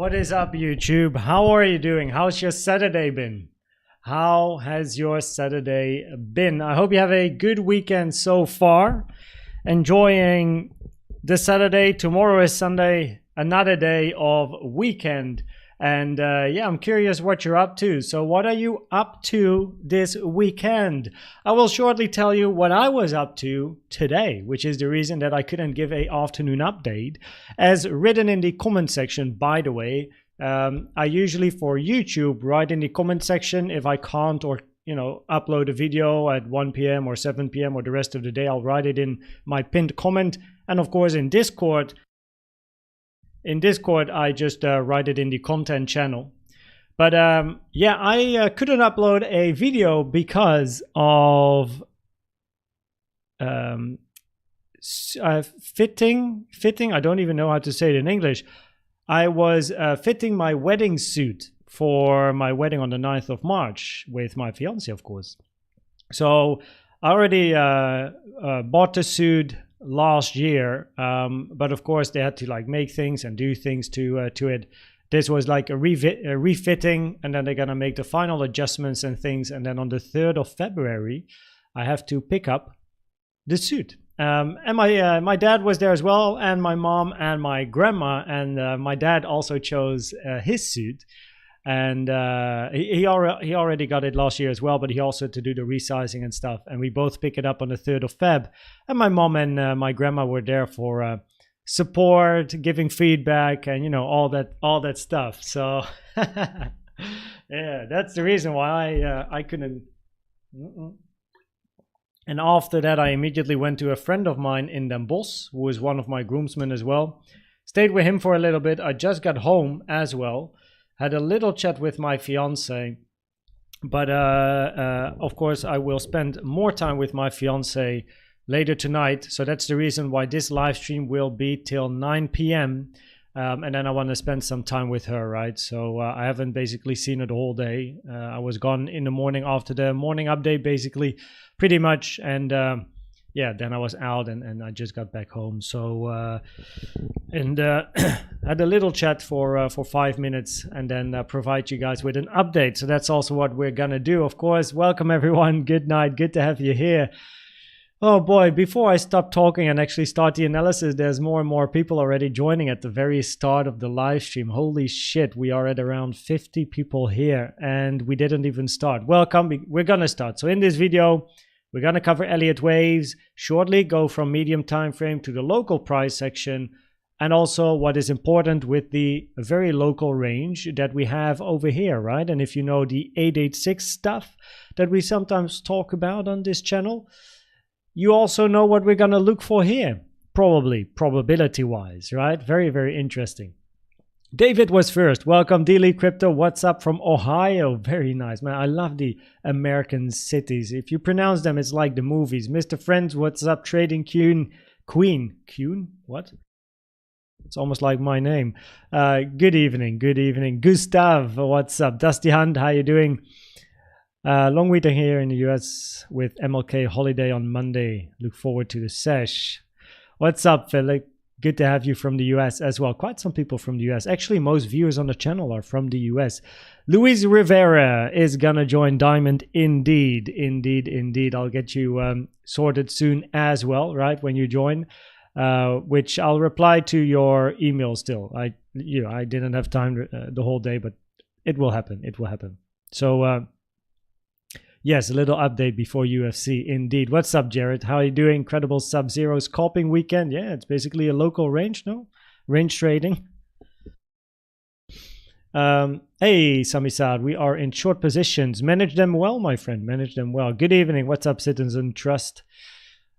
What is up, YouTube? How are you doing? How's your Saturday been? How has your Saturday been? I hope you have a good weekend so far. Enjoying the Saturday. Tomorrow is Sunday, another day of weekend. And yeah, I'm curious what you're up to. So what are you up to this weekend? I will shortly tell you what I was up to today, which is the reason that I couldn't give an afternoon update. As written in the comment section, by the way, I usually for YouTube write in the comment section if I can't or upload a video at 1 p.m. or 7 p.m. or the rest of the day. I'll write it in my pinned comment. And of course in Discord, I just write it in the content channel. But yeah, I couldn't upload a video because of fitting. I don't even know how to say it in English. I was fitting my wedding suit for my wedding on the 9th of March with my fiance, of course. So I already bought the suit last year, but of course they had to like make things and do things to it. This was like a refitting, and then they're gonna make the final adjustments and things, and then on the 3rd of February I have to pick up the suit. And my dad was there as well, and my mom and my grandma, and my dad also chose his suit. And he already got it last year as well, but he also had to do the resizing and stuff, and we both pick it up on the 3rd of Feb. And my mom and my grandma were there for support, giving feedback, and all that stuff. So yeah, that's the reason why I couldn't. And after that, I immediately went to a friend of mine in Den Bosch, who is one of my groomsmen as well. Stayed with him for a little bit. I just got home as well. Had a little chat with my fiance, but of course I will spend more time with my fiance later tonight. So that's the reason why this live stream will be till 9 p.m. And then I want to spend some time with her, right? So I haven't basically seen her the whole day. I was gone in the morning after the morning update, basically, pretty much. And yeah, then I was out and I just got back home. So had a little chat for 5 minutes, and then provide you guys with an update. So that's also what we're gonna do. Of course, welcome everyone. Good night. Good to have you here. Oh boy, before I stop talking and actually start the analysis, there's more and more people already joining at the very start of the live stream. Holy shit, we are at around 50 people here and we didn't even start. Welcome, we're gonna start. So in this video, we're gonna cover Elliott Waves, shortly go from medium time frame to the local price section, and also what is important with the very local range that we have over here, right? And if you know the 886 stuff that we sometimes talk about on this channel, you also know what we're gonna look for here, probably, probability-wise, right? Very, very interesting. David was first. Welcome, Daily Crypto. What's up from Ohio? Very nice, man. I love the American cities. If you pronounce them, it's like the movies. Mr. Friends, what's up? Trading Queen. What? It's almost like my name. Good evening. Good evening. Gustav, what's up? Dusty Hunt, how you doing? Long weekend here in the US with MLK holiday on Monday. Look forward to the sesh. What's up, Philip? Good to have you from the US as well. Quite some people from the US. Actually, most viewers on the channel are from the US. Luis Rivera is gonna join Diamond. Indeed. I'll get you sorted soon as well, right? When you join, which I'll reply to your email still. I didn't have time the whole day, but it will happen. So yes, a little update before UFC. Indeed. What's up, Jared? How are you doing? Incredible Sub-Zero scalping weekend. Yeah, it's basically a local range, no? Range trading. Hey, Samisad, we are in short positions. Manage them well, my friend. Manage them well. Good evening. What's up, Citizen Trust?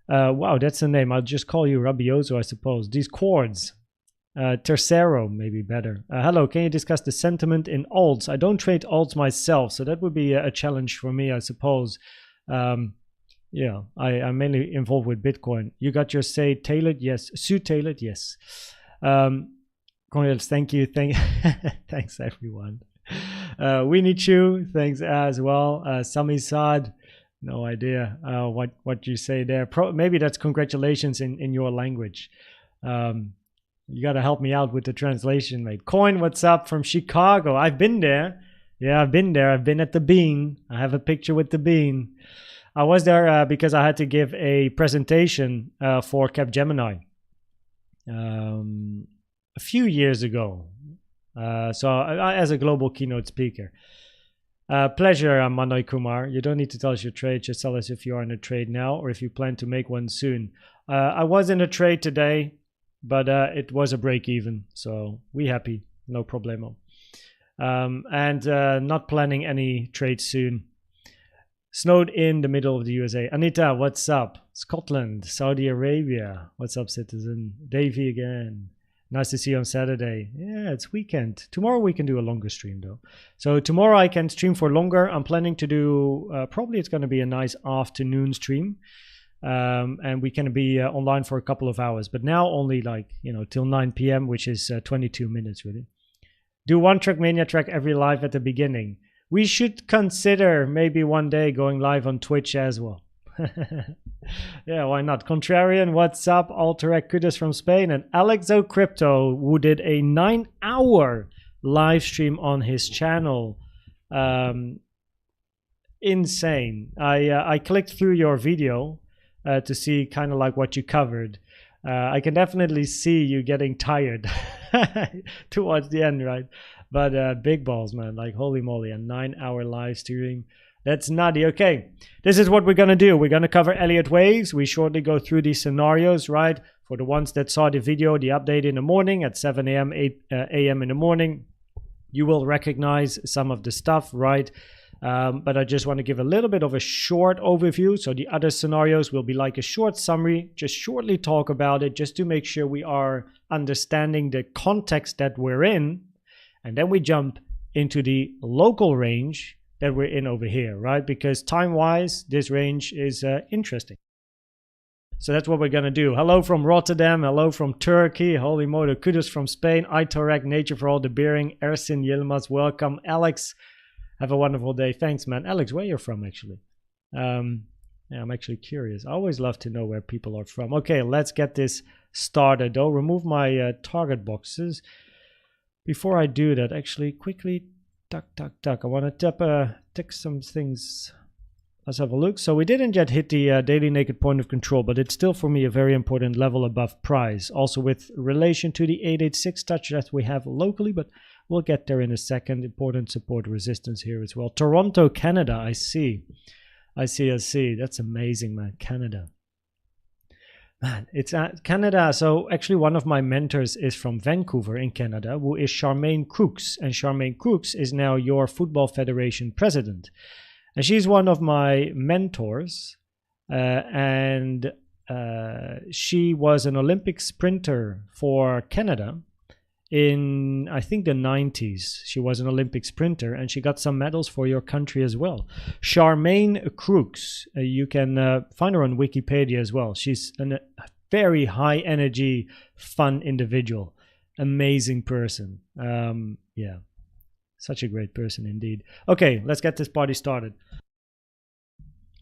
Wow, that's the name. I'll just call you Rabioso, I suppose. These chords. Tercero, maybe better. Hello, can you discuss the sentiment in alts? I don't trade alts myself, so that would be a challenge for me, I suppose. Yeah, I'm mainly involved with Bitcoin. You got your say tailored? Yes. Suit tailored? Yes. Cornelius, thank you. Thanks, everyone. We need you. Thanks as well. Sami Saad, no idea what you say there. Maybe that's congratulations in your language. You got to help me out with the translation, mate. Coin, what's up from Chicago? I've been there. Yeah, I've been there. I've been at the Bean. I have a picture with the Bean. I was there because I had to give a presentation for Capgemini a few years ago. So I, as a global keynote speaker. Pleasure, Manoy Kumar. You don't need to tell us your trade. Just tell us if you are in a trade now or if you plan to make one soon. I was in a trade today, but it was a break even. So we happy. No problemo. And not planning any trade soon. Snowed in the middle of the USA. Anita, what's up? Scotland, Saudi Arabia. What's up, citizen? Davey again. Nice to see you on Saturday. Yeah, it's weekend. Tomorrow we can do a longer stream though. So tomorrow I can stream for longer. I'm planning to do, probably it's going to be a nice afternoon stream. And we can be online for a couple of hours. But now only like, you know, till 9 p.m., which is 22 minutes really. Do one Trackmania track every live at the beginning. We should consider maybe one day going live on Twitch as well. Yeah, why not? Contrarian, what's up? Alterec Kudos from Spain. And Alexo Crypto, who did a 9-hour live stream on his channel. Insane. I clicked through your video to see kind of like what you covered. I can definitely see you getting tired towards the end, right? But big balls, man. Like, holy moly, a 9-hour live stream. That's nutty. Okay, this is what we're going to do. We're going to cover Elliott Waves. We shortly go through these scenarios, right? For the ones that saw the video, the update in the morning at 7 a.m., 8 a.m. in the morning, you will recognize some of the stuff, right? But I just want to give a little bit of a short overview. So the other scenarios will be like a short summary, just shortly talk about it, just to make sure we are understanding the context that we're in. And then we jump into the local range that we're in over here, right? Because time-wise, this range is interesting. So that's what we're going to do. Hello from Rotterdam. Hello from Turkey. Holy moly. Kudos from Spain. Itorek, Nature for all the bearing. Ersin Yilmaz, welcome. Alex, have a wonderful day. Thanks, man. Alex, where you're from, actually? Yeah, I'm actually curious. I always love to know where people are from. Okay, let's get this started, though. Remove my target boxes. Before I do that, actually, quickly, tuck. I want to tick some things. Let's have a look. So we didn't yet hit the daily naked point of control, but it's still for me a very important level above price. Also with relation to the 886 touch that we have locally, but we'll get there in a second. Important support resistance here as well. Toronto, Canada, I see. That's amazing, man. Canada. Man, it's Canada. So actually one of my mentors is from Vancouver in Canada, who is Charmaine Crooks. And Charmaine Crooks is now your Football Federation president. And she's one of my mentors. And she was an Olympic sprinter for Canada in, I think, the 90s. She was an Olympic sprinter and she got some medals for your country as well. Charmaine Crooks, you can find her on Wikipedia as well. She's a very high energy, fun individual. Amazing person. Yeah, such a great person indeed. Okay, let's get this party started.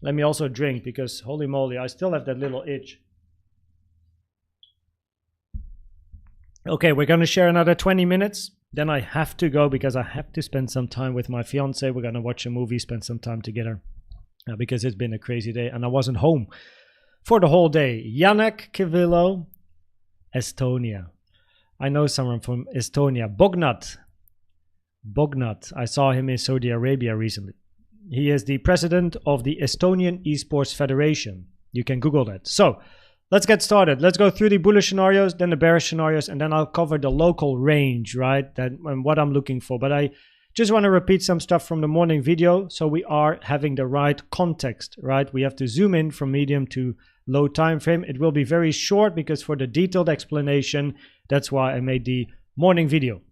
Let me also drink because holy moly, I still have that little itch. Okay, we're going to share another 20 minutes. Then I have to go because I have to spend some time with my fiance. We're going to watch a movie, spend some time together because it's been a crazy day and I wasn't home for the whole day. Janek Kivillo, Estonia. I know someone from Estonia. Bognat. I saw him in Saudi Arabia recently. He is the president of the Estonian Esports Federation. You can Google that. So, let's get started. Let's go through the bullish scenarios, then the bearish scenarios, and then I'll cover the local range, right? And what I'm looking for. But I just want to repeat some stuff from the morning video so we are having the right context, right? We have to zoom in from medium to low time frame. It will be very short because for the detailed explanation, that's why I made the morning video.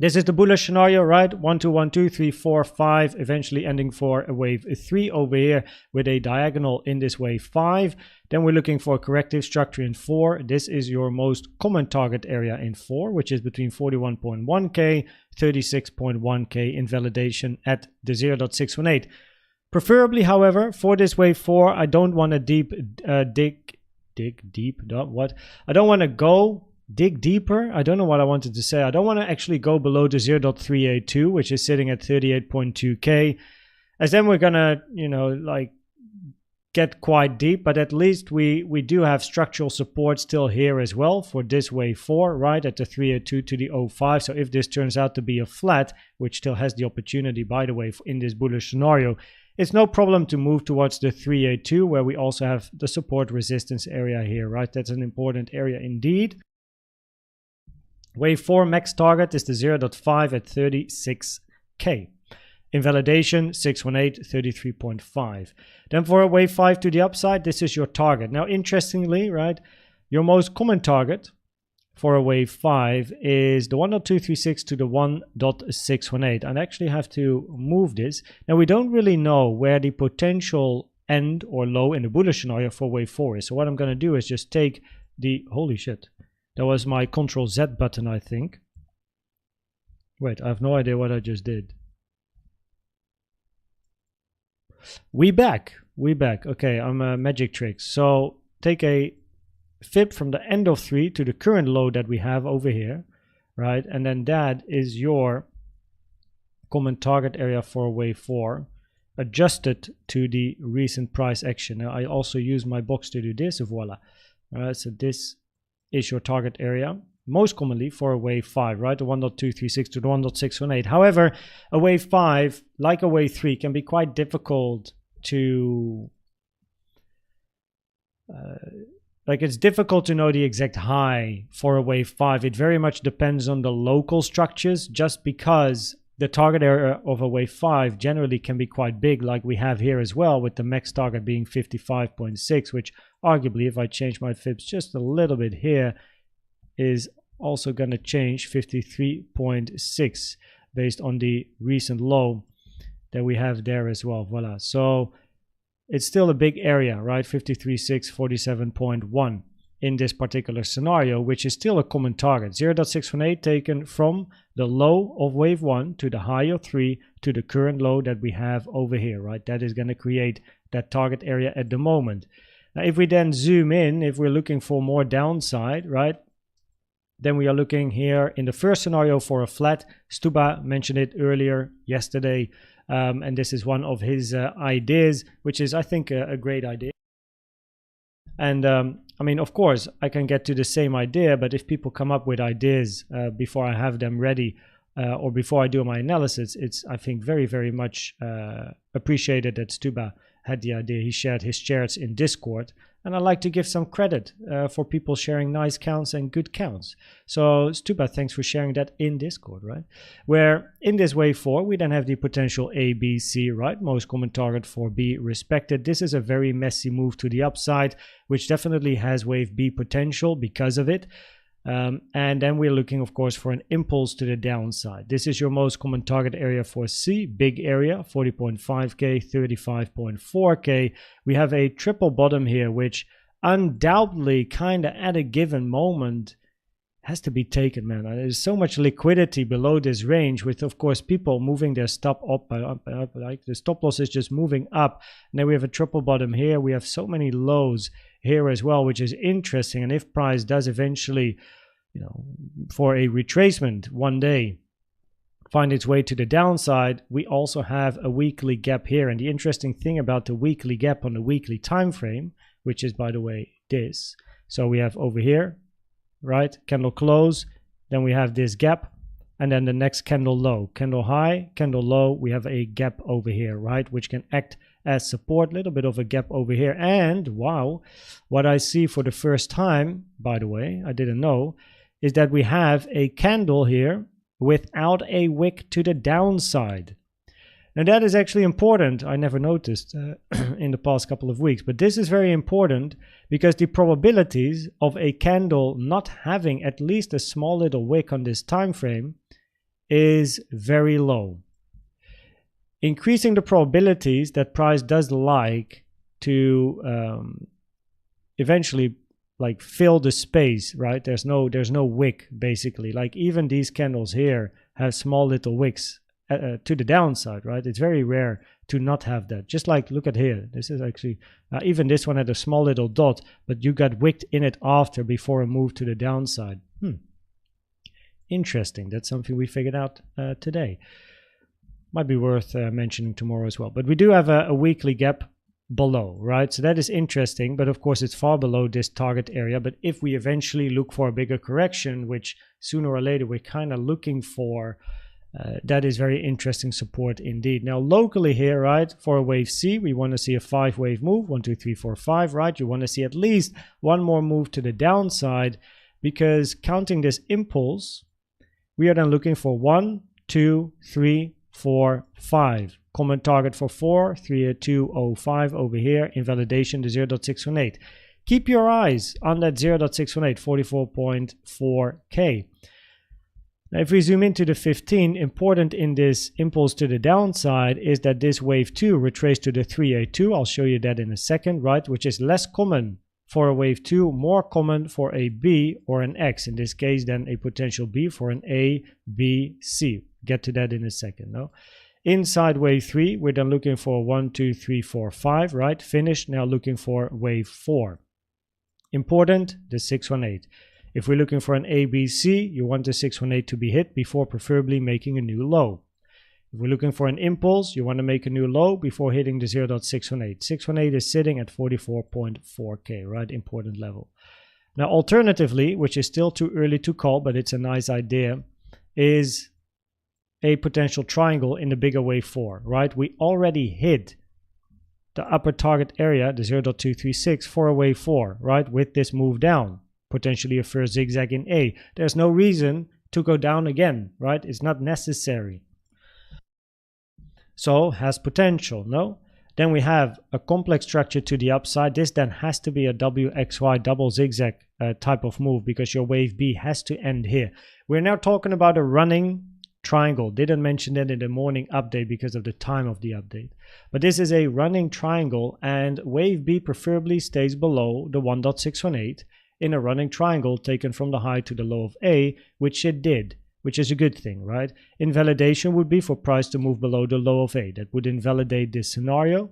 This is the bullish scenario, right? 1, 2, 1, 2, 3, 4, 5, eventually ending for a wave 3 over here with a diagonal in this wave 5. Then we're looking for a corrective structure in 4. This is your most common target area in 4, which is between 41.1K, 36.1K invalidation at the 0.618. Preferably, however, for this wave 4, I don't want to dig deep. What? I don't want to go dig deeper. I don't know what I wanted to say. I don't want to actually go below the 0.382, which is sitting at 38.2k, as then we're gonna, you know, like get quite deep. But at least we do have structural support still here as well for this wave 4, right, at the 302 to the 05. So if this turns out to be a flat, which still has the opportunity, by the way, in this bullish scenario, it's no problem to move towards the 382, where we also have the support resistance area here, right? That's an important area indeed. Wave 4 max target is the 0.5 at 36k. Invalidation 618, 33.5. Then for a wave 5 to the upside, this is your target. Now, interestingly, right, your most common target for a wave 5 is the 1.236 to the 1.618. I actually have to move this. Now, we don't really know where the potential end or low in the bullish scenario for wave 4 is. So what I'm going to do is just take the, holy shit, that was my Control Z button, I think. Wait, I have no idea what I just did. We back. Okay, I'm a magic trick. So take a fib from the end of 3 to the current low that we have over here, right? And then that is your common target area for wave 4, adjusted to the recent price action. Now I also use my box to do this, voila. All right, so this is your target area, most commonly for a wave 5, right? The 1.236 to the 1.618. However, a wave 5, like a wave 3, can be quite difficult to like, it's difficult to know the exact high for a wave 5. It very much depends on the local structures, just because the target area of a wave 5 generally can be quite big, like we have here as well, with the max target being 55.6, which arguably, if I change my fibs just a little bit here, is also going to change 53.6 based on the recent low that we have there as well. Voila. So it's still a big area, right? 53.6, 47.1 in this particular scenario, which is still a common target. 0.618 taken from the low of wave 1 to the high of 3 to the current low that we have over here, right? That is going to create that target area at the moment. Now, if we then zoom in, if we're looking for more downside, right, then we are looking here in the first scenario for a flat. Stuba mentioned it earlier yesterday, and this is one of his ideas, which is, I think, a great idea. And I mean, of course, I can get to the same idea, but if people come up with ideas before I have them ready or before I do my analysis, it's, I think, very, very much appreciated that Stuba had the idea. He shared his charts in Discord, and I like to give some credit for people sharing nice counts and good counts. So Stuba, thanks for sharing that in Discord, right? Where in this wave 4, we then have the potential A, B, C, right? Most common target for B respected. This is a very messy move to the upside, which definitely has wave B potential because of it. And then we're looking, of course, for an impulse to the downside. This is your most common target area for C, big area, 40.5k, 35.4k. We have a triple bottom here, which undoubtedly kind of at a given moment has to be taken, man. There's so much liquidity below this range, with, of course, people moving their stop up, like the stop loss is just moving up. And then we have a triple bottom here. We have so many lows here as well, which is interesting. And if price does eventually, you know, for a retracement one day find its way to the downside, we also have a weekly gap here. And the interesting thing about the weekly gap on the weekly time frame, which is, by the way, this. So we have over here, right, candle close, then we have this gap, and then the next candle low, candle high, candle low, we have a gap over here, right, which can act as support, little bit of a gap over here. And wow, what I see for the first time, by the way, I didn't know, is that we have a candle here without a wick to the downside. Now that is actually important. I never noticed in the past couple of weeks, but this is very important because the probabilities of a candle not having at least a small little wick on this time frame is very low. Increasing the probabilities that price does like to eventually like fill the space, right? There's no wick basically. Like even these candles here have small little wicks to the downside, right? It's very rare to not have that. Just like, look at here. This is actually, even this one had a small little dot, but you got wicked in it after before a move to the downside. Interesting. That's something we figured out today. Might be worth mentioning tomorrow as well. But we do have a weekly gap below, right? So that is interesting, but of course it's far below this target area. But if we eventually look for a bigger correction, which sooner or later we're kind of looking for, that is very interesting support indeed. Now locally here, right, for a wave C, we want to see a 5-wave move, 1 2 3 4 5, right? You want to see at least one more move to the downside, because counting this impulse, we are then looking for 1 2 3 4 5. Common target for 4, 38205 over here, invalidation to 0.618. Keep your eyes on that 0.618, 44.4K. Now, if we zoom into the 15, important in this impulse to the downside is that this wave 2 retraced to the 382. I'll show you that in a second, right? Which is less common for a wave 2, more common for a B or an X. In this case, then a potential B for an A, B, C. Get to that in a second, no? Inside wave 3, we're then looking for 1 2 3 4 5, right? Finished. Now looking for wave 4. Important, the 618. If we're looking for an ABC, you want the 618 to be hit before preferably making a new low. If we're looking for an impulse, you want to make a new low before hitting the 0.618. 618 is sitting at 44.4K, right? Important level. Now, alternatively, which is still too early to call, but it's a nice idea, is a potential triangle in the bigger wave 4, right? We already hit the upper target area, the 0.236, for a wave 4, right? With this move down, potentially a first zigzag in A. There's no reason to go down again, right? It's not necessary. So, has potential, no? Then we have a complex structure to the upside. This then has to be a WXY double zigzag type of move, because your wave B has to end here. We're now talking about a running triangle. Didn't mention that in the morning update because of the time of the update. But this is a running triangle, and wave B preferably stays below the 1.618 in a running triangle taken from the high to the low of A, which it did, which is a good thing, right? Invalidation would be for price to move below the low of A. That would invalidate this scenario.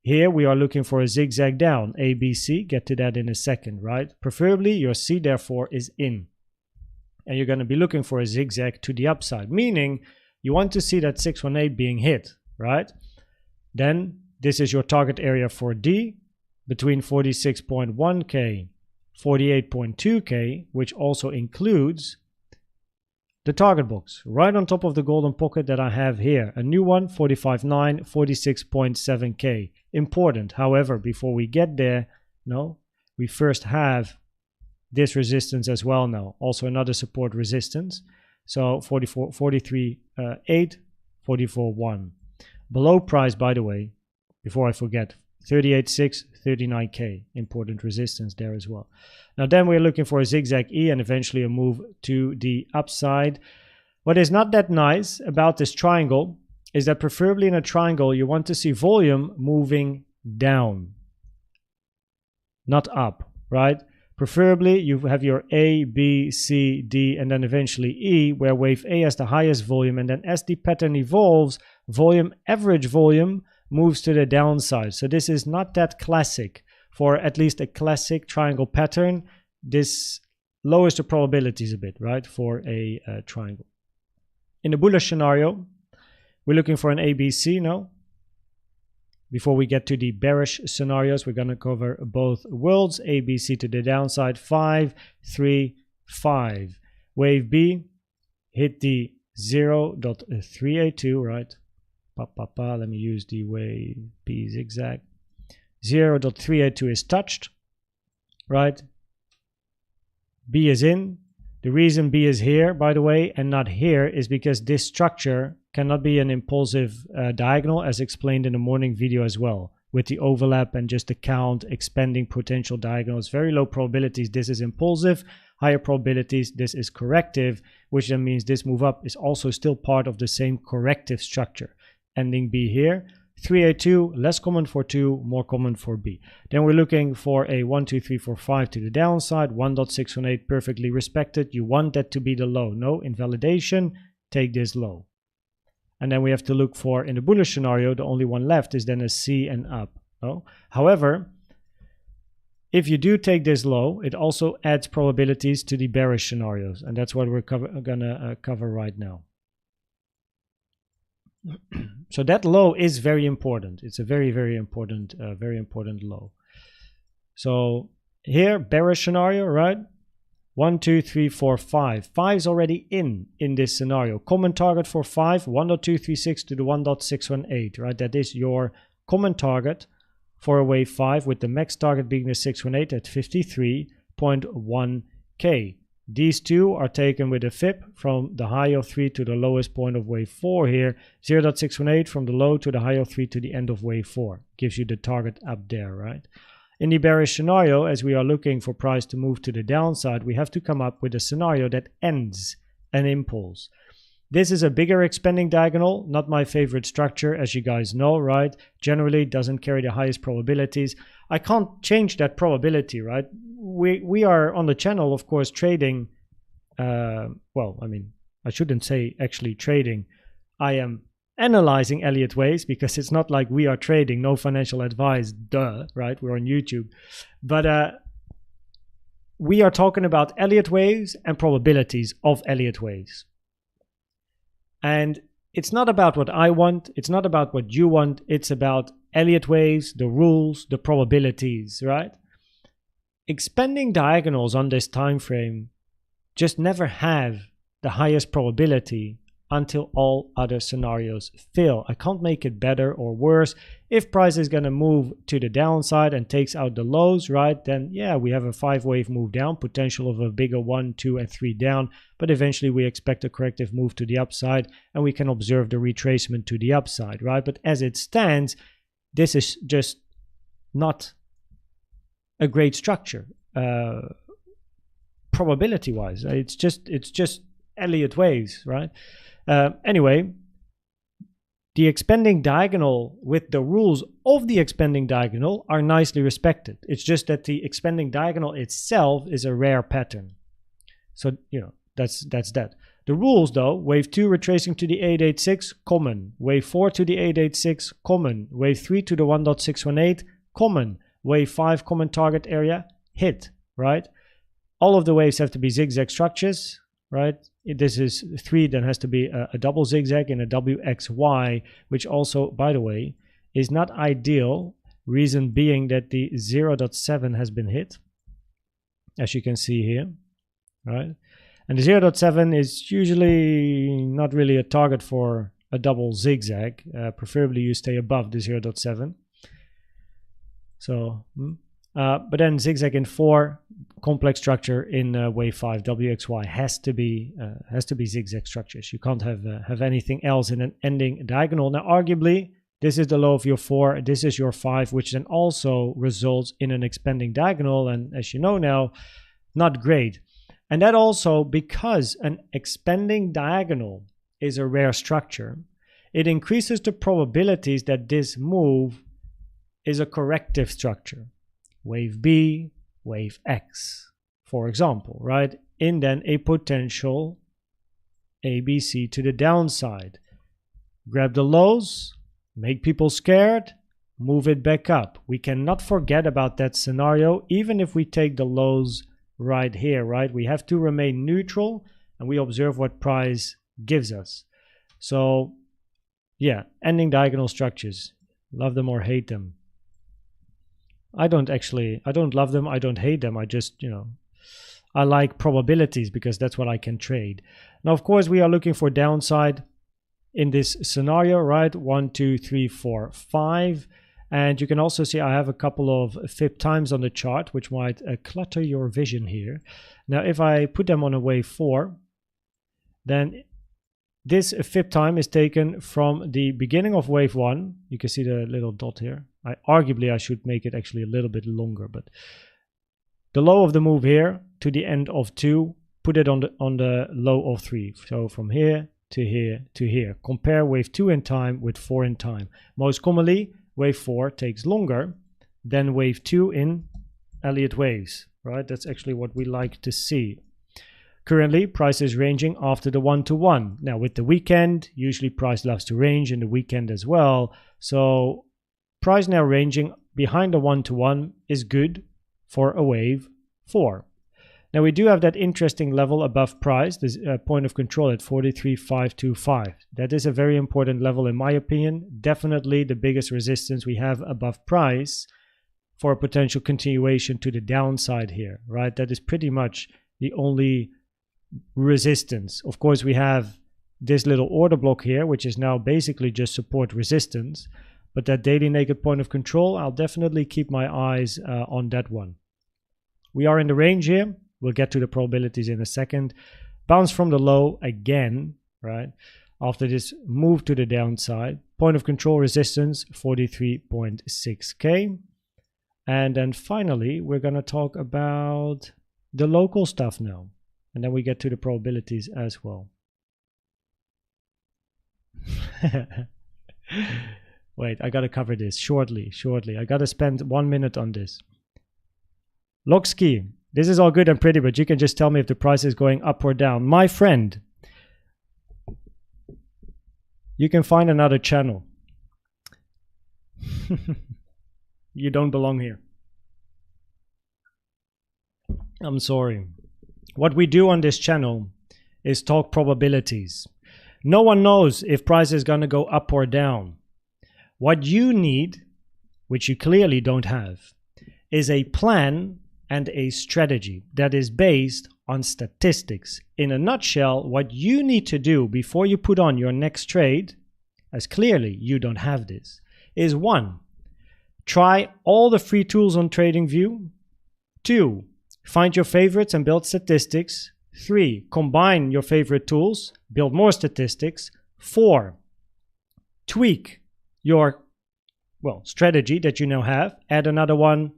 Here we are looking for a zigzag down, A, B, C. Get to that in a second, right? Preferably your C therefore is in. And you're going to be looking for a zigzag to the upside, meaning you want to see that 618 being hit, right? Then this is your target area for D between 46.1K, 48.2K, which also includes the target box right on top of the golden pocket that I have here. A new one, 45.9, 46.7K. Important. However, before we get there, no, we first have this resistance as well now, also another support resistance. So 43.8, 44.1. Below price, by the way, before I forget, 38.6, 39K, important resistance there as well. Now then we're looking for a zigzag E and eventually a move to the upside. What is not that nice about this triangle is that preferably in a triangle you want to see volume moving down, not up, right? Preferably you have your A, B, C, D, and then eventually E, where wave A has the highest volume, and then as the pattern evolves, average volume moves to the downside. So this is not that classic. For at least a classic triangle pattern, this lowers the probabilities a bit, right, for a triangle. In the bullish scenario, we're looking for an ABC, no? Before we get to the bearish scenarios, we're going to cover both worlds. ABC to the downside, 5, 3, 5. Wave B hit the 0.382, right? Let me use the wave B zigzag. 0.382 is touched, right? B is in. The reason B is here, by the way, and not here is because this structure cannot be an impulsive diagonal, as explained in the morning video as well, with the overlap and just the count expanding potential diagonals. Very low probabilities this is impulsive, higher probabilities this is corrective, which then means this move up is also still part of the same corrective structure. Ending B here, 382, less common for 2, more common for B. Then we're looking for a 1 2 3 4 5 to the downside, 1.618 perfectly respected. You want that to be the low. No invalidation, take this low. And then we have to look for, in the bullish scenario, the only one left is then a C and up. Oh. However, if you do take this low, it also adds probabilities to the bearish scenarios. And that's what we're gonna cover right now. So that low is very important. It's a very, very important low. So here, bearish scenario, right? 1, 2, 3, 4, 5. 5 is already in this scenario. Common target for 5, 1.236 to the 1.618, right? That is your common target for a wave 5, with the max target being the 618 at 53.1K. These two are taken with a fib from the high of 3 to the lowest point of wave 4 here. 0.618 from the low to the high of 3 to the end of wave 4. Gives you the target up there, right? In the bearish scenario, as we are looking for price to move to the downside, we have to come up with a scenario that ends an impulse. This is a bigger expanding diagonal, not my favorite structure, as you guys know, right? Generally, it doesn't carry the highest probabilities. I can't change that probability, right? We are on the channel, of course, trading. Well, I mean, I shouldn't say actually trading. I am analyzing Elliott Waves, because it's not like we are trading, no financial advice, duh, right? We're on YouTube. But we are talking about Elliott Waves and probabilities of Elliott Waves. And it's not about what I want, it's not about what you want, it's about Elliott Waves, the rules, the probabilities, right? Expanding diagonals on this time frame just never have the highest probability until all other scenarios fail. I can't make it better or worse. If price is going to move to the downside and takes out the lows, right, then yeah, we have a 5-wave move down, potential of a bigger 1, 2, and 3 down, but eventually we expect a corrective move to the upside, and we can observe the retracement to the upside, right? But as it stands, this is just not a great structure, probability-wise. It's just Elliott Waves, right? Anyway, the expanding diagonal with the rules of the expanding diagonal are nicely respected. It's just that the expanding diagonal itself is a rare pattern. So, you know, that's that. The rules, though: wave 2 retracing to the 886, common. Wave 4 to the 886, common. Wave 3 to the 1.618, common. Wave 5 common target area, hit, right? All of the waves have to be zigzag structures, right? This is 3, then has to be a double zigzag and a WXY, which also, by the way, is not ideal. Reason being that the 0.7 has been hit, as you can see here, right? And the 0.7 is usually not really a target for a double zigzag. Preferably you stay above the 0.7. So, but then zigzag in 4, complex structure in wave 5, WXY has to be zigzag structures. You can't have anything else in an ending diagonal. Now, arguably, this is the low of your 4, this is your 5, which then also results in an expanding diagonal. And as you know now, not great. And that also, because an expanding diagonal is a rare structure, it increases the probabilities that this move is a corrective structure. Wave B, wave X, for example, right? In then a potential ABC to the downside. Grab the lows, make people scared, move it back up. We cannot forget about that scenario, even if we take the lows right here, right? We have to remain neutral and we observe what price gives us. So yeah, ending diagonal structures, love them or hate them. I don't love them, I don't hate them. I just, you know, I like probabilities because that's what I can trade. Now, of course, we are looking for downside in this scenario, right? 1, 2, 3, 4, 5. And you can also see I have a couple of fib times on the chart, which might clutter your vision here. Now, if I put them on a wave 4, then this fib time is taken from the beginning of wave 1. You can see the little dot here. Arguably, I should make it actually a little bit longer, but the low of the move here to the end of 2, put it on the low of 3. So from here to here to here. Compare wave 2 in time with 4 in time. Most commonly, wave 4 takes longer than wave 2 in Elliott Waves, right? That's actually what we like to see. Currently, price is ranging after the 1-to-1. Now, with the weekend, usually price loves to range in the weekend as well. So, price now ranging behind the 1-to-1 is good for a wave 4. Now, we do have that interesting level above price, this point of control at 43,525. That is a very important level in my opinion. Definitely the biggest resistance we have above price for a potential continuation to the downside here, right? That is pretty much the only resistance. Of course, we have this little order block here, which is now basically just support resistance. But that daily naked point of control, I'll definitely keep my eyes on that one. We are in the range here. We'll get to the probabilities in a second. Bounce from the low again, right? After this move to the downside. Point of control resistance, 43.6K. And then finally, we're going to talk about the local stuff now. And then we get to the probabilities as well. Wait, I got to cover this shortly. I got to spend 1 minute on this. Log ski. This is all good and pretty, but you can just tell me if the price is going up or down. My friend, you can find another channel. You don't belong here. I'm sorry. What we do on this channel is talk probabilities. No one knows if price is going to go up or down. What you need, which you clearly don't have, is a plan and a strategy that is based on statistics. In a nutshell, what you need to do before you put on your next trade, as clearly you don't have this, is 1, try all the free tools on TradingView. 2, find your favorites and build statistics. 3, combine your favorite tools, build more statistics. 4, tweak your strategy that you now have, add another one,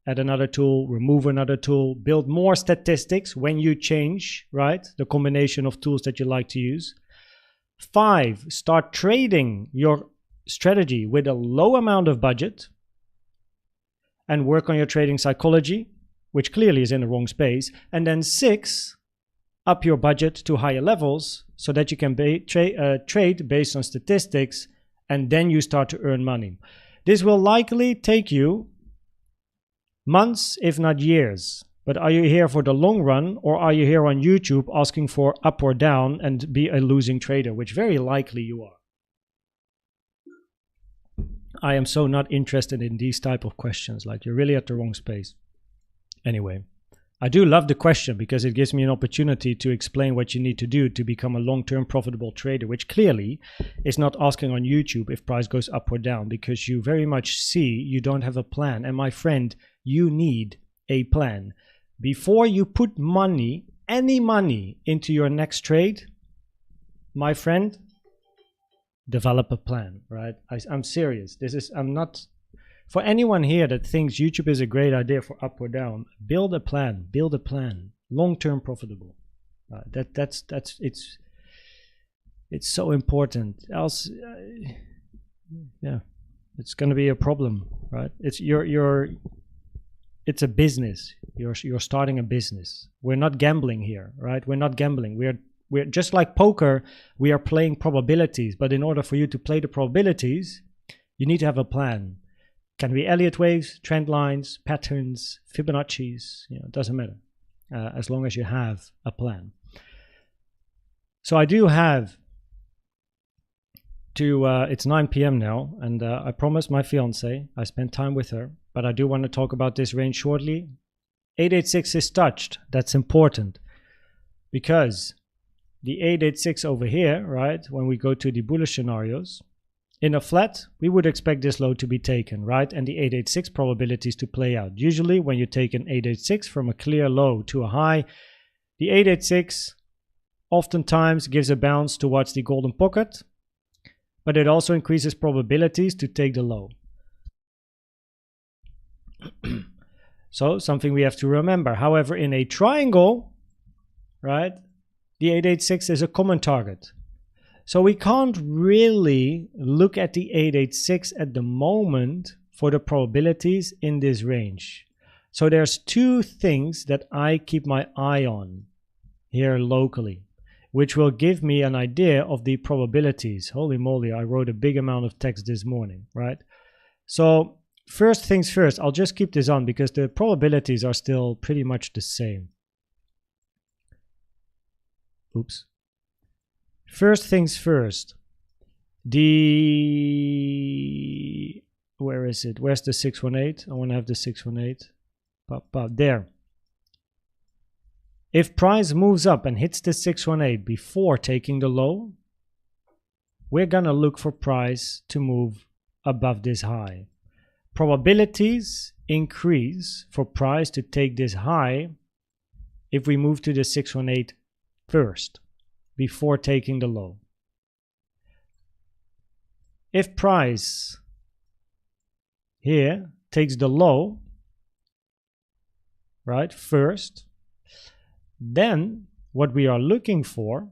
add another tool, remove another tool, build more statistics when you change, right? The combination of tools that you like to use. 5, start trading your strategy with a low amount of budget and work on your trading psychology, which clearly is in the wrong space. And then 6, up your budget to higher levels so that you can trade based on statistics, and then you start to earn money. This will likely take you months, if not years. But are you here for the long run, or are you here on YouTube asking for up or down and be a losing trader, which very likely you are? I am so not interested in these type of questions. Like, you're really at the wrong space. Anyway, I do love the question because it gives me an opportunity to explain what you need to do to become a long-term profitable trader, which clearly is not asking on YouTube if price goes up or down, because you very much see you don't have a plan. And my friend, you need a plan. Before you put money, any money, into your next trade, my friend, develop a plan, right? I'm serious. I'm not, for anyone here that thinks YouTube is a great idea for up or down, build a plan, long-term profitable. It's so important. Else, yeah, it's going to be a problem, right? It's a business. You're starting a business. We're not gambling here, right? We're not gambling. We're just like poker. We are playing probabilities, but in order for you to play the probabilities, you need to have a plan. Can be Elliott waves, trend lines, patterns, Fibonacci's. It doesn't matter as long as you have a plan. So I do have to. It's 9 p.m. now, and I promised my fiance I spent time with her. But I do want to talk about this range shortly. 886 is touched. That's important because the 886 over here, right? When we go to the bullish scenarios, in a flat, we would expect this low to be taken, right? And the 886 probabilities to play out. Usually when you take an 886 from a clear low to a high, the 886 oftentimes gives a bounce towards the golden pocket, but it also increases probabilities to take the low. So something we have to remember. However, in a triangle, right, the 886 is a common target. So we can't really look at the 886 at the moment for the probabilities in this range. So there's two things that I keep my eye on. here locally, which will give me an idea of the probabilities. Holy moly, I wrote a big amount of text this morning, right? So first things first, I'll just keep this on because the probabilities are still pretty much the same. Oops. First things first, where is it? Where's the 618? I want to have the 618. There. If price moves up and hits the 618 before taking the low, we're going to look for price to move above this high. Probabilities increase for price to take this high if we move to the 618 first, before taking the low. If price here takes the low, right, first, then what we are looking for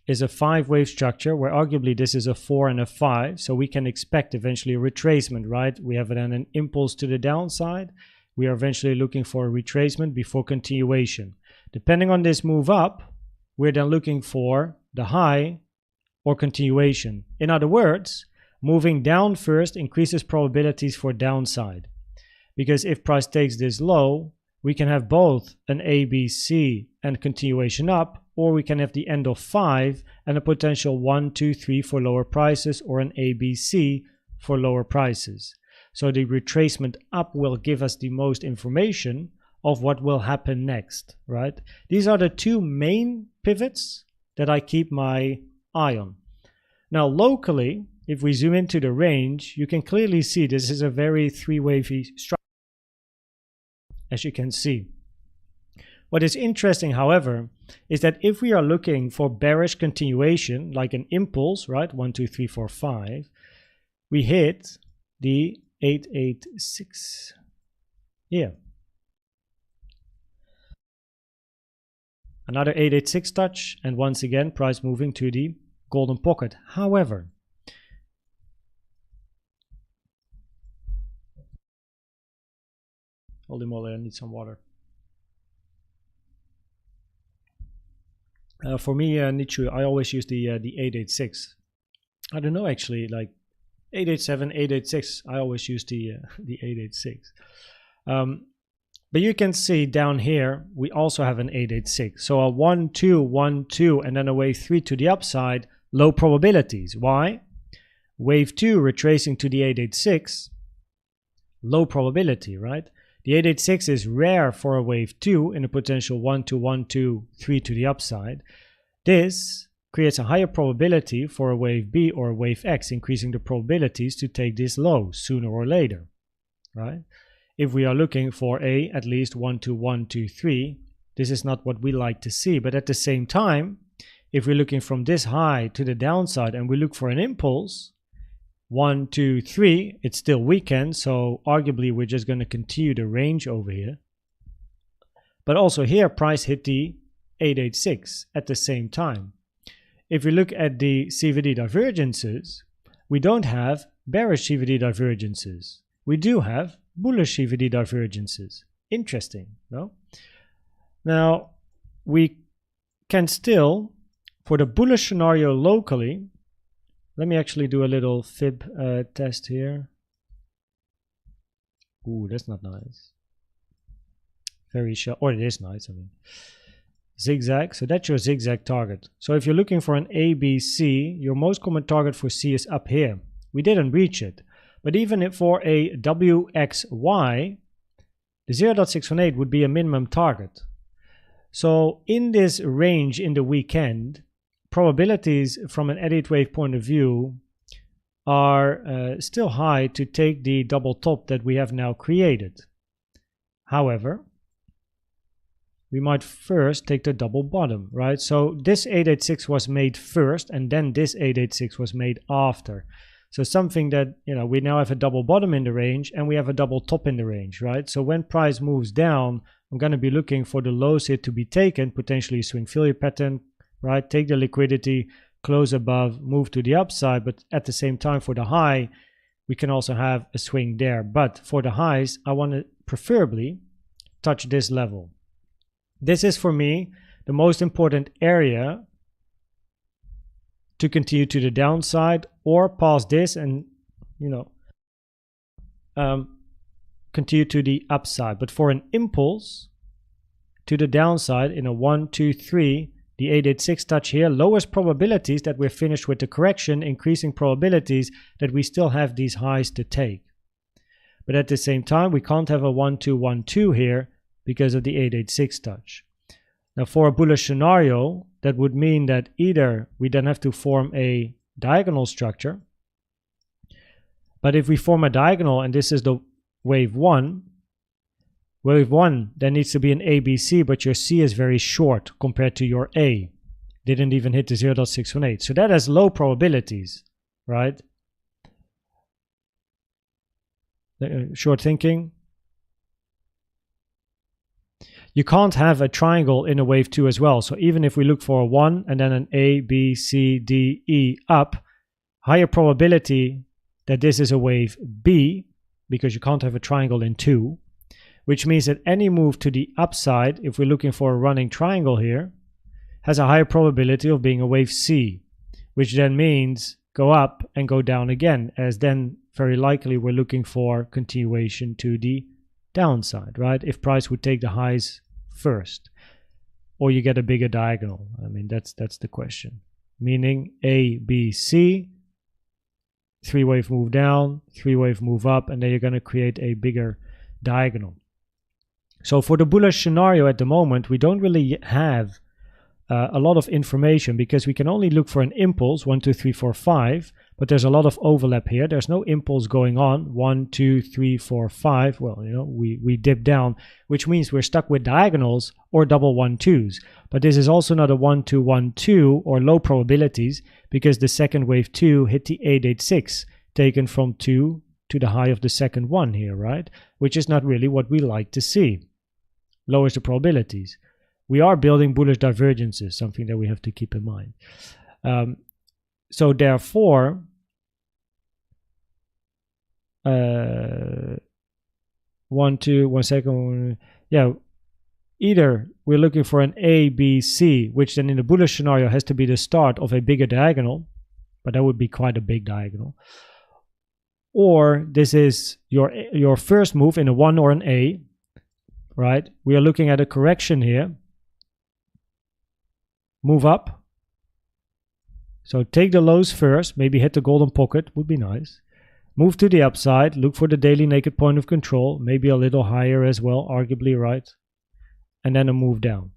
is a 5-wave structure where arguably this is a 4 and a 5, so we can expect eventually a retracement, right? We have then an impulse to the downside. We are eventually looking for a retracement before continuation. Depending on this move up, we're then looking for the high or continuation. In other words, moving down first increases probabilities for downside, because if price takes this low, we can have both an A, B, C and continuation up, or we can have the end of 5 and a potential 1, 2, 3 for lower prices, or an A, B, C for lower prices. So the retracement up will give us the most information of what will happen next, right? These are the two main pivots that I keep my eye on. Now locally, if we zoom into the range, you can clearly see this is a very 3-wavy structure, as you can see. What is interesting, however, is that if we are looking for bearish continuation, like an impulse, right, 1, 2, 3, 4, 5, we hit the 886 here. Another 886 touch, and once again price moving to the golden pocket. However, holy moly, I need some water. For me, Nietzsche, I always use the 886. I don't know actually, like 887, 886. I always use the 886. But you can see down here, we also have an 886. So a 1, 2, 1, 2, and then a wave 3 to the upside, low probabilities. Why? Wave 2 retracing to the 886, low probability, right? The 886 is rare for a wave 2 in a potential 1, 2, 1, 2, 3 to the upside. This creates a higher probability for a wave B or a wave X, increasing the probabilities to take this low sooner or later, right? If we are looking for at least 1, 2, 1, 2, 3, this is not what we like to see. But at the same time, if we're looking from this high to the downside and we look for an impulse, 1, 2, 3, it's still weekend, so arguably we're just going to continue the range over here. But also here, price hit the 886 at the same time. If we look at the CVD divergences, we don't have bearish CVD divergences. We do have bullish CVD divergences. Interesting, no? Now, we can still, for the bullish scenario locally, let me actually do a little fib test here. Ooh, that's not nice. Very sharp, or it is nice, I mean. Zigzag, so that's your zigzag target. So if you're looking for an ABC, your most common target for C is up here. We didn't reach it. But even if for a WXY, the 0.618 would be a minimum target. So in this range in the weekend, probabilities from an Elliott Wave point of view are still high to take the double top that we have now created. However, we might first take the double bottom, right? So this 886 was made first, and then this 886 was made after. So something that, you know, we now have a double bottom in the range and we have a double top in the range, right? So when price moves down, I'm going to be looking for the lows here to be taken, potentially a swing failure pattern, right? Take the liquidity, close above, move to the upside, but at the same time for the high, we can also have a swing there. But for the highs, I want to preferably touch this level. This is for me the most important area to continue to the downside, or past this and, you know, continue to the upside. But for an impulse to the downside in a 1, 2, 3, the 886 touch here lowers probabilities that we're finished with the correction, increasing probabilities that we still have these highs to take. But at the same time, we can't have a 1, 2, 1, 2 here because of the 886 touch. Now for a bullish scenario, that would mean that either we then have to form a diagonal structure, but if we form a diagonal, and this is the wave 1, there needs to be an ABC, but your C is very short compared to your A. Didn't even hit the 0.618. So that has low probabilities, right? Short thinking. You can't have a triangle in a wave 2 as well. So even if we look for a 1 and then an A, B, C, D, E up, higher probability that this is a wave B, because you can't have a triangle in 2, which means that any move to the upside, if we're looking for a running triangle here, has a higher probability of being a wave C, which then means go up and go down again, as then very likely we're looking for continuation to the downside, right? If price would take the highs first, or you get a bigger diagonal. I mean, that's the question. Meaning A, B, C, 3-wave move down, 3-wave move up, and then you're going to create a bigger diagonal. So for the bullish scenario at the moment, we don't really have a lot of information, because we can only look for an impulse, 1, 2, 3, 4, 5, but there's a lot of overlap here. There's no impulse going on, 1, 2, 3, 4, 5. Well, you know, we dip down, which means we're stuck with diagonals or double 1, 2s. But this is also not a 1, 2, 1, 2 or low probabilities, because the second wave 2 hit the 886, taken from 2 to the high of the second one here, right? Which is not really what we like to see. Lowers the probabilities. We are building bullish divergences, something that we have to keep in mind. So therefore, yeah, either we're looking for an A, B, C, which then in the bullish scenario has to be the start of a bigger diagonal, but that would be quite a big diagonal. Or this is your first move in a 1 or an A, right? We are looking at a correction here. Move up. So take the lows first, maybe hit the golden pocket, would be nice. Move to the upside, look for the daily naked point of control, maybe a little higher as well, arguably, right? And then a move down.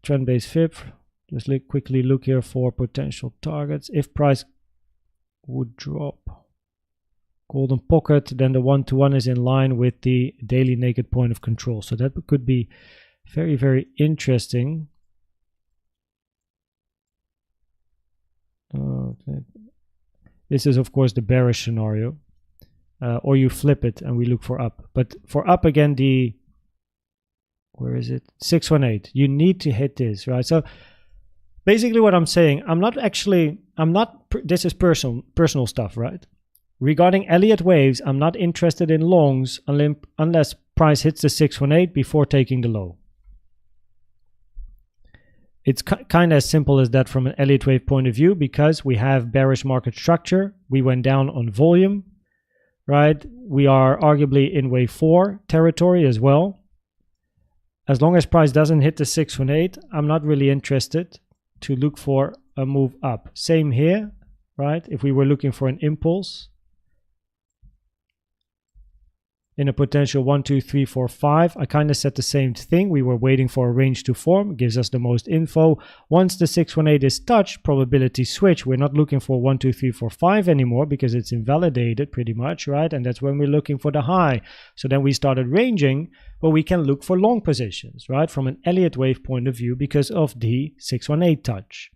Trend-based fib, just quickly look here for potential targets. If price would drop golden pocket, then the 1-to-1 is in line with the daily naked point of control. So that could be very, very interesting. Okay. This is of course the bearish scenario, or you flip it and we look for up. But for up again, where is it? 618. You need to hit this, right? So basically what I'm saying, this is personal stuff, right? Regarding Elliott waves, I'm not interested in longs unless price hits the 618 before taking the low. It's kind of as simple as that from an Elliott wave point of view, because we have bearish market structure. We went down on volume, right? We are arguably in wave 4 territory as well. As long as price doesn't hit the 618, I'm not really interested to look for a move up. Same here, right? If we were looking for an impulse in a potential 1, 2, 3, 4, 5, I kind of said the same thing. We were waiting for a range to form. It gives us the most info. Once the 618 is touched, probability switch. We're not looking for 1, 2, 3, 4, 5 anymore, because it's invalidated pretty much, right? And that's when we're looking for the high. So then we started ranging, but we can look for long positions, right? From an Elliott wave point of view, because of the 618 touch.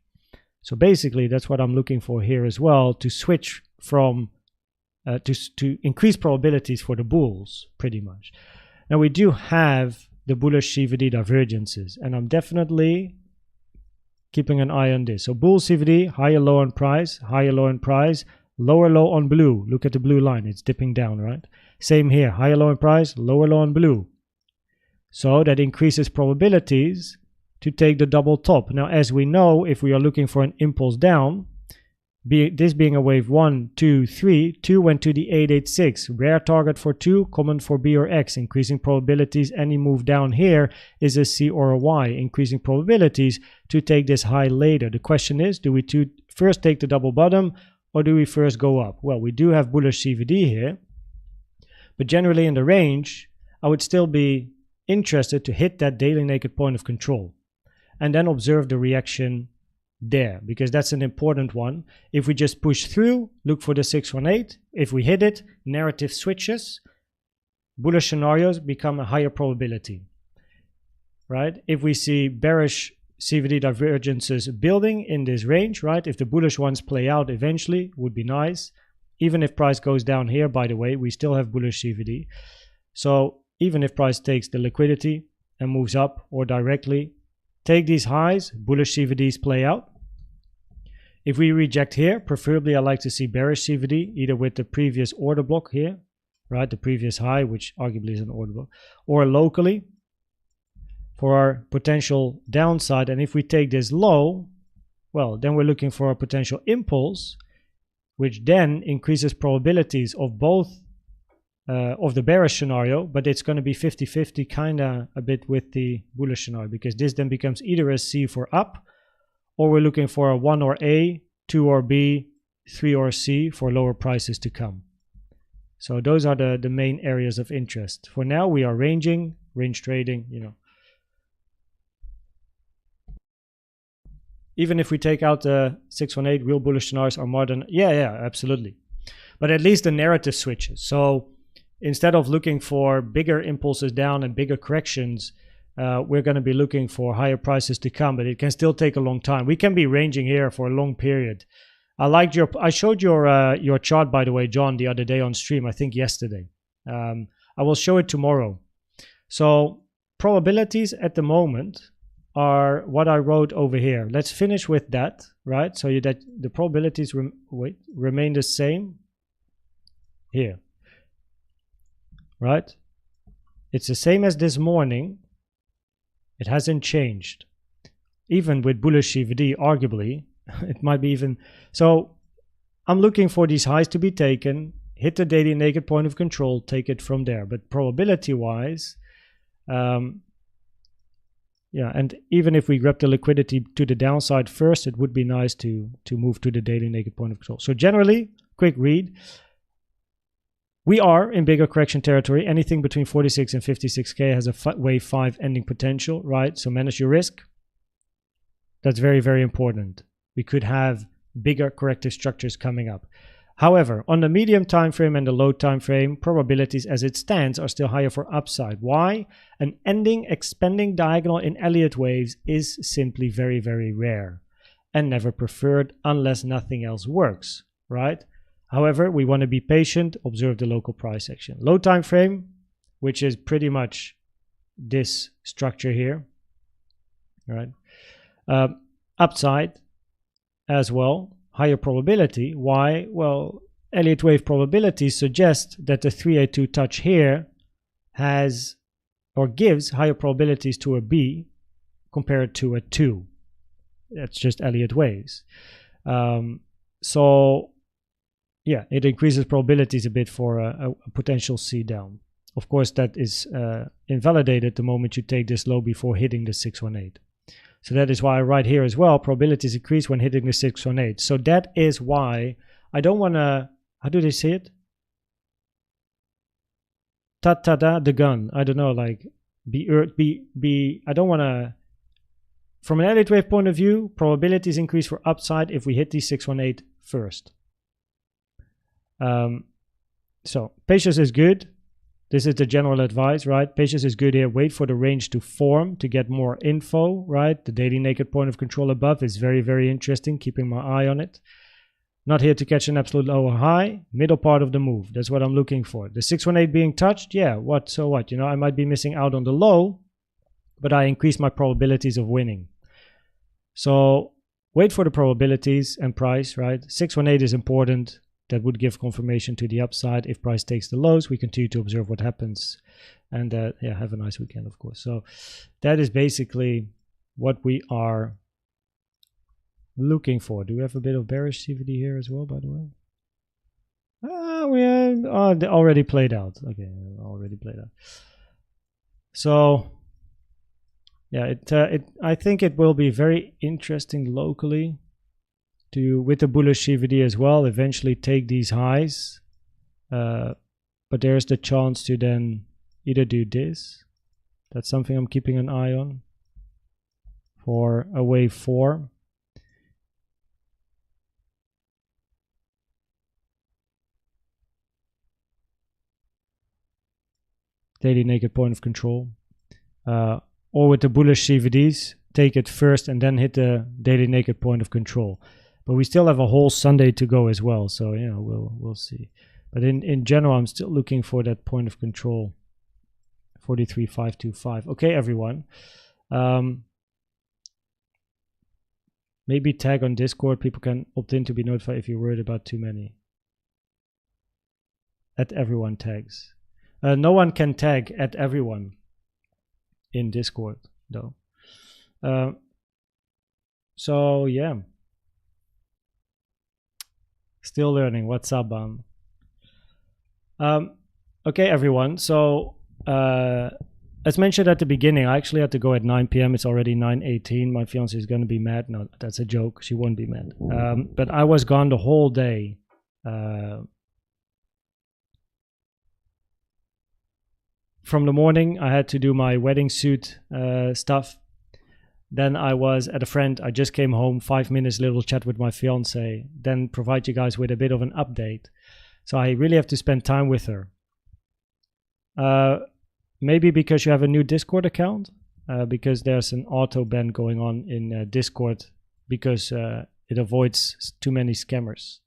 So basically, that's what I'm looking for here as well, to switch from to increase probabilities for the bulls, pretty much. Now we do have the bullish CVD divergences, and I'm definitely keeping an eye on this. So bull CVD, higher low on price, higher low on price, lower low on blue. Look at the blue line, it's dipping down, right? Same here, higher low on price, lower low on blue. So that increases probabilities to take the double top. Now, as we know, if we are looking for an impulse down, this being a wave 1, 2, 3, 2 went to the 886. Rare target for 2, common for B or X. Increasing probabilities any move down here is a C or a Y. Increasing probabilities to take this high later. The question is, do we first take the double bottom or do we first go up? Well, we do have bullish CVD here. But generally in the range, I would still be interested to hit that daily naked point of control and then observe the reaction there, because that's an important one. If we just push through, look for the 618. If we hit it, narrative switches, bullish scenarios become a higher probability, right? If we see bearish CVD divergences building in this range, right? If the bullish ones play out eventually, would be nice. Even if price goes down here, by the way, we still have bullish CVD. So even if price takes the liquidity and moves up or directly, take these highs, bullish CVDs play out. If we reject here, preferably I like to see bearish CVD, either with the previous order block here, right, the previous high, which arguably is an order block, or locally for our potential downside. And if we take this low, well, then we're looking for a potential impulse, which then increases probabilities of both of the bearish scenario, but it's going to be 50-50 kind of a bit with the bullish scenario, because this then becomes either a C for up, or we're looking for a 1 or A, 2 or B, 3 or C for lower prices to come. So those are the main areas of interest. For now, we are ranging, range trading, you know. Even if we take out the 618, real bullish scenarios are more than, yeah, absolutely. But at least the narrative switches. So instead of looking for bigger impulses down and bigger corrections, we're going to be looking for higher prices to come, but it can still take a long time. We can be ranging here for a long period. I showed your chart, by the way, John, the other day on stream, I think yesterday. I will show it tomorrow. So probabilities at the moment are what I wrote over here. Let's finish with that, right? So that the probabilities remain the same here, right? It's the same as this morning. It hasn't changed. Even with bullish CVD, arguably, it might be even. So I'm looking for these highs to be taken, hit the daily naked point of control, take it from there. But probability-wise, yeah, and even if we grab the liquidity to the downside first, it would be nice to move to the daily naked point of control. So generally, quick read. We are in bigger correction territory. Anything between 46 and 56K has a wave 5 ending potential, right? So manage your risk. That's very, very important. We could have bigger corrective structures coming up. However, on the medium time frame and the low time frame, probabilities as it stands are still higher for upside. Why? An ending expanding diagonal in Elliott waves is simply very, very rare and never preferred unless nothing else works, right? However, we want to be patient, observe the local price action. Low time frame, which is pretty much this structure here, right? Upside as well, higher probability. Why? Well, Elliott wave probabilities suggest that the 382 touch here has or gives higher probabilities to a B compared to a 2. That's just Elliott waves. So yeah, it increases probabilities a bit for a potential C down. Of course, that is invalidated the moment you take this low before hitting the 618. So that is why I write here as well, probabilities increase when hitting the 618. So that is why I don't want to, how do they say it? Ta-ta-da, the gun. I don't know, like, I don't want to, from an Elliott wave point of view, probabilities increase for upside if we hit the 618 first. So patience is good. This is the general advice, right? Patience is good here. Wait for the range to form to get more info, right? The daily naked point of control above is very, very interesting. Keeping my eye on it. Not here to catch an absolute low or high. Middle part of the move. That's what I'm looking for. The 618 being touched, yeah, what? So what? You know, I might be missing out on the low, but I increase my probabilities of winning. So wait for the probabilities and price, right? 618 is important. that would give confirmation to the upside. If price takes the lows, we continue to observe what happens. And yeah, have a nice weekend, of course. So that is basically what we are looking for. Do we have a bit of bearish CVD here as well, by the way? We already played out. Okay, already played out. So yeah, I think it will be very interesting locally to, with the bullish CVD as well, eventually take these highs. But there's the chance to then either do this. That's something I'm keeping an eye on for a wave 4. Daily naked point of control. Or with the bullish CVDs, take it first and then hit the daily naked point of control. But we still have a whole Sunday to go as well, so you know, we'll see. But in general, I'm still looking for that point of control, 43.525. Okay, everyone. Maybe tag on Discord. People can opt in to be notified if you're worried about too many. At everyone tags. No one can tag at everyone in Discord though. So yeah, still learning. What's up, okay, everyone. So as mentioned at the beginning, I actually had to go at 9 p.m. It's already 9:18. My fiance is going to be mad. No, that's a joke. She won't be mad. But I was gone the whole day. From the morning, I had to do my wedding suit stuff. Then I was at a friend. I just came home, 5 minutes, little chat with my fiance. Then provide you guys with a bit of an update. So I really have to spend time with her. Maybe because you have a new Discord account, because there's an auto ban going on in Discord, because it avoids too many scammers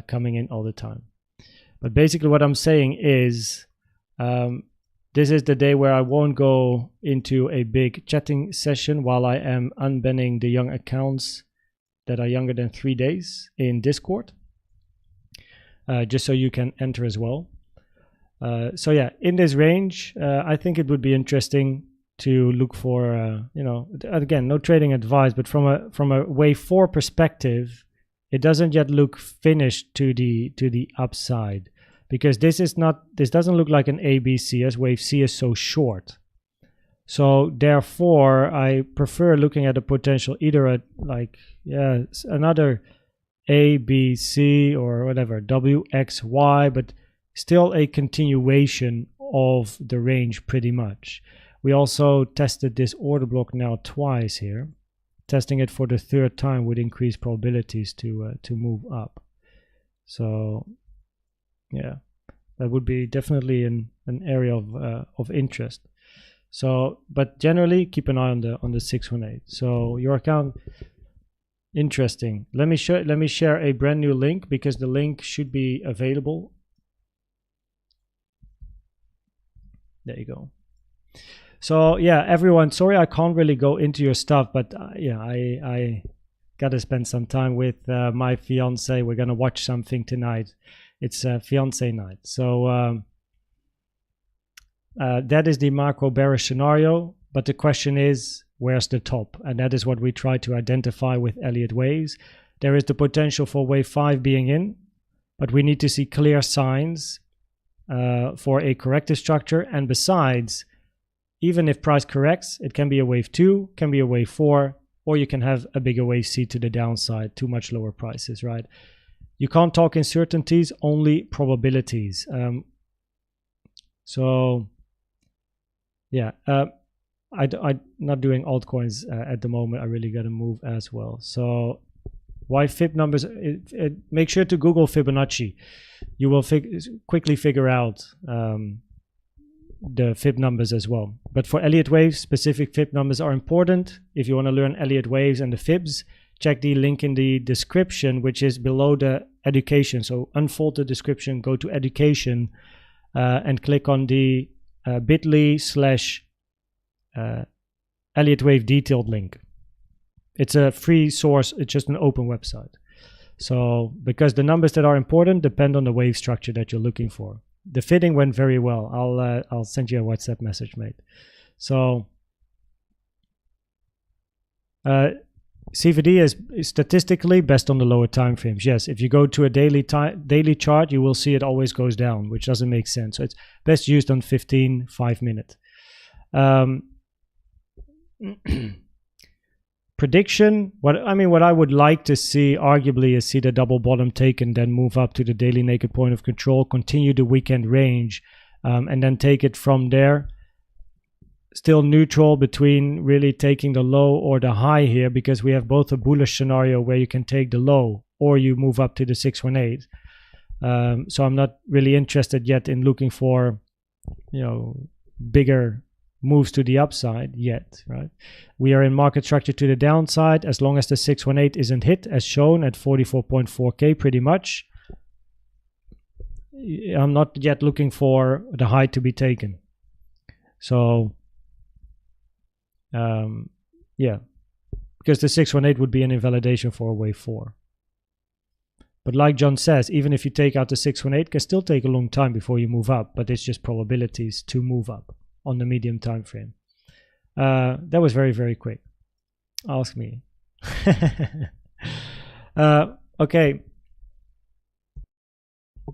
coming in all the time. But basically what I'm saying is, this is the day where I won't go into a big chatting session while I am unbanning the young accounts that are younger than 3 days in Discord, just so you can enter as well. So yeah, in this range, I think it would be interesting to look for, you know, again, no trading advice, but from a wave 4 perspective, it doesn't yet look finished to the upside. Because this doesn't look like an ABC, as wave C is so short. So therefore, I prefer looking at a potential either at like, yeah, another A, B, C, or whatever, W, X, Y, but still a continuation of the range pretty much. We also tested this order block now twice here. Testing it for the 3rd time would increase probabilities to move up. So yeah, that would be definitely an area of interest. So, but generally keep an eye on the 618. So your account, interesting. Let me share a brand new link, because the link should be available. There you go. So yeah, everyone, sorry I can't really go into your stuff, but yeah, I gotta spend some time with my fiance. We're gonna watch something tonight. It's fiance night. So that is the macro bearish scenario. But the question is, where's the top? And that is what we try to identify with Elliott waves. There is the potential for wave 5 being in, but we need to see clear signs for a corrective structure. And besides, even if price corrects, it can be a wave 2, can be a wave 4, or you can have a bigger wave C to the downside, too much lower prices, right? You can't talk in certainties, only probabilities. So yeah, I'm not doing altcoins at the moment. I really got to move as well. So why Fib numbers? Make sure to Google Fibonacci. You will quickly figure out the Fib numbers as well. But for Elliott waves, specific Fib numbers are important. If you want to learn Elliott waves and the Fibs, check the link in the description, which is below the education. So unfold the description, go to education, and click on the bit.ly/Elliott wave detailed link. It's a free source. It's just an open website. So because the numbers that are important depend on the wave structure that you're looking for. The fitting went very well. I'll send you a WhatsApp message, mate. So CVD is statistically best on the lower time frames. Yes, if you go to a daily chart, you will see it always goes down, which doesn't make sense. So it's best used on 15, 5 minute. Prediction, what I would like to see arguably is see the double bottom taken, then move up to the daily naked point of control, continue the weekend range, and then take it from there. Still neutral between really taking the low or the high here, because we have both a bullish scenario where you can take the low or you move up to the 618. So I'm not really interested yet in looking for, bigger moves to the upside yet, right? We are in market structure to the downside as long as the 618 isn't hit, as shown at 44.4k pretty much. I'm not yet looking for the high to be taken. So yeah, because the 618 would be an invalidation for a wave 4. But like John says, even if you take out the 618, it can still take a long time before you move up, but it's just probabilities to move up on the medium time frame. That was very, very quick. Ask me. Okay.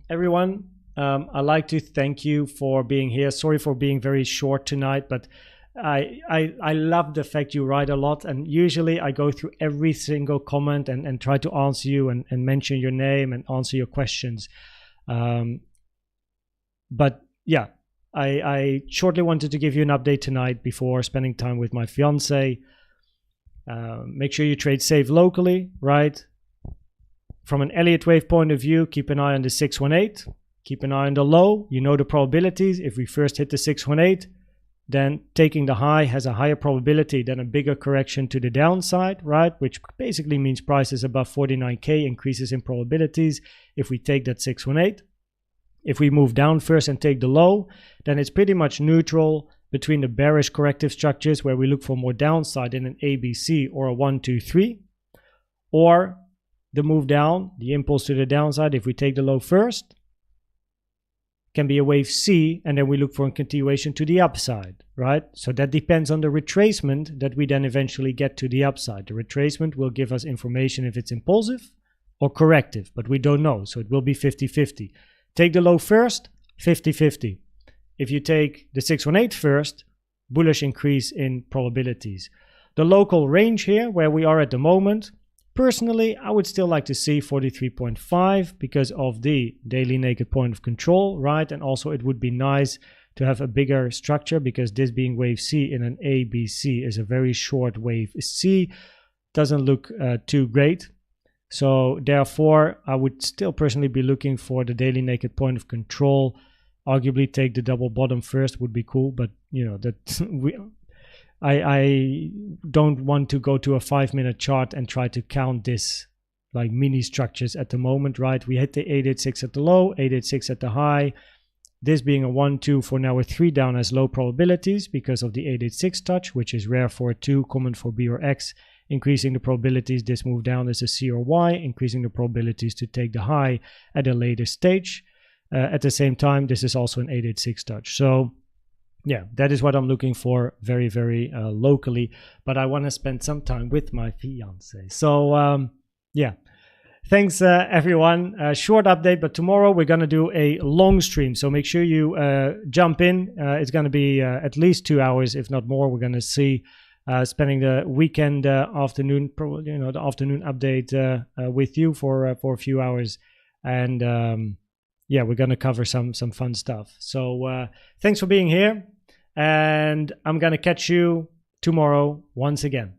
Everyone, I'd like to thank you for being here. Sorry for being very short tonight, but I love the fact you write a lot, and usually I go through every single comment and try to answer you and mention your name and answer your questions. But yeah, I shortly wanted to give you an update tonight before spending time with my fiance. Make sure you trade safe locally, right? From an Elliott Wave point of view, keep an eye on the 618. Keep an eye on the low. You know the probabilities. If we first hit the 618, then taking the high has a higher probability than a bigger correction to the downside, right? Which basically means prices above 49k increases in probabilities if we take that 618. If we move down first and take the low, then it's pretty much neutral between the bearish corrective structures where we look for more downside in an ABC or a 1, 2, 3, or the move down, the impulse to the downside, if we take the low first, can be a wave C, and then we look for a continuation to the upside, right? So that depends on the retracement that we then eventually get to the upside. The retracement will give us information if it's impulsive or corrective, but we don't know, so it will be 50-50. Take the low first, 50-50. If you take the 618 first, bullish increase in probabilities. The local range here, where we are at the moment, personally, I would still like to see 43.5 because of the daily naked point of control, right? And also it would be nice to have a bigger structure, because this being wave C in an ABC is a very short wave C. Doesn't look too great. So therefore, I would still personally be looking for the daily naked point of control. Arguably take the double bottom first would be cool, but that I don't want to go to a 5-minute chart and try to count this like mini structures at the moment, right? We hit the 886 at the low, 886 at the high. This being a 1, 2, for now a 3 down as low probabilities because of the 886 touch, which is rare for a 2, common for B or X, increasing the probabilities this move down as a C or Y, increasing the probabilities to take the high at a later stage. At the same time, this is also an 886 touch. So yeah, that is what I'm looking for very, very locally, but I want to spend some time with my fiance. So yeah, thanks everyone. Short update, but tomorrow we're going to do a long stream. So make sure you jump in. It's going to be at least 2 hours, if not more. We're going to see spending the weekend afternoon, probably, the afternoon update with you for a few hours. And yeah, we're going to cover some fun stuff. So thanks for being here. And I'm going to catch you tomorrow once again.